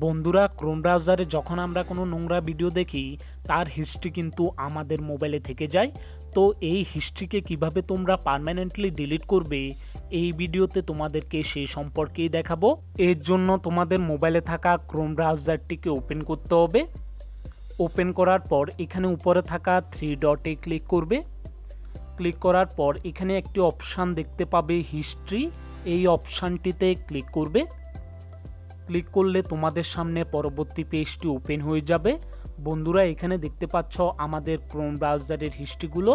বন্ধুরা, ক্রোম ব্রাউজারে যখন আমরা কোনো নোংরা ভিডিও দেখি তার হিস্ট্রি কিন্তু আমাদের মোবাইলে থেকে যায়। তো এই হিস্ট্রিকে কিভাবে তোমরা পার্মানেন্টলি ডিলিট করবে এই ভিডিওতে তোমাদেরকে সেই সম্পর্কেই দেখাবো। এর জন্য তোমাদের মোবাইলে থাকা ক্রোম ব্রাউজারটিকে ওপেন করতে হবে। ওপেন করার পর এখানে উপরে থাকা 3 ডটে ক্লিক করবে। ক্লিক করার পর এখানে একটি অপশান দেখতে পাবে হিস্ট্রি, এই অপশানটিতে ক্লিক করবে। ক্লিক করলে তোমাদের সামনে পরবর্তী পেজটি ওপেন হয়ে যাবে। বন্ধুরা, এখানে দেখতে পাচ্ছ আমাদের ক্রোম ব্রাউজারের হিস্ট্রিগুলো।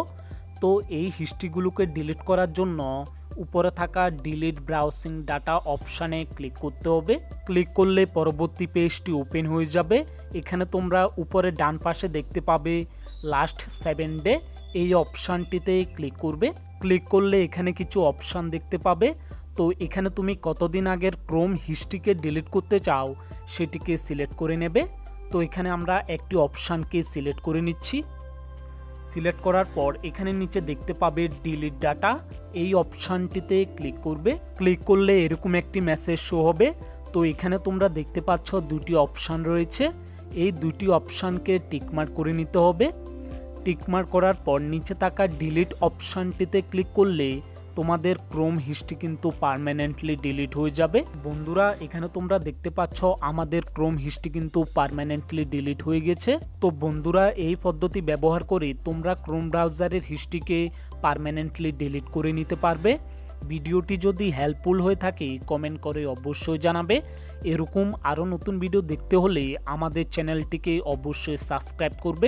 তো এই হিস্ট্রিগুলোকে ডিলিট করার জন্য উপরে থাকা ডিলিট ব্রাউজিং ডাটা অপশানে ক্লিক করতে হবে। ক্লিক করলে পরবর্তী পেজটি ওপেন হয়ে যাবে। এখানে তোমরা উপরে ডান পাশে দেখতে পাবে লাস্ট 7 ডে, এই অপশানটিতে ক্লিক করবে। ক্লিক করলে এখানে কিছু অপশান দেখতে পাবে। তো এখানে তুমি কতদিন আগের ক্রোম হিস্ট্রিকে ডিলিট করতে চাও সেটিকে সিলেক্ট করে নেবে। তো এখানে আমরা একটি অপশানকে সিলেক্ট করে নিচ্ছি। সিলেক্ট করার পর এখানে নিচে দেখতে পাবে ডিলিট ডাটা, এই অপশানটিতে ক্লিক করবে। ক্লিক করলে এরকম একটি মেসেজ শো হবে। তো এখানে তোমরা দেখতে পাচ্ছ দুটি অপশান রয়েছে, এই দুটি অপশানকে টিকমার্ক করে নিতে হবে। টিকমার্ক করার পর নিচে থাকা ডিলিট অপশানটিতে ক্লিক করলে তোমাদের ক্রোম হিস্ট্রি কিন্তু পার্মানেন্টলি ডিলিট হয়ে যাবে। বন্ধুরা, এখানে তোমরা দেখতে পাচ্ছ আমাদের ক্রোম হিস্ট্রি কিন্তু পার্মানেন্টলি ডিলিট হয়ে গেছে। তো বন্ধুরা, এই পদ্ধতি ব্যবহার করে তোমরা ক্রোম ব্রাউজারের হিস্ট্রিকে পার্মানেন্টলি ডিলিট করে নিতে পারবে। ভিডিওটি যদি হেল্পফুল হয়ে থাকে কমেন্ট করে অবশ্যই জানাবে। এরকম আরও নতুন ভিডিও দেখতে হলে আমাদের চ্যানেলটিকে অবশ্যই সাবস্ক্রাইব করবে।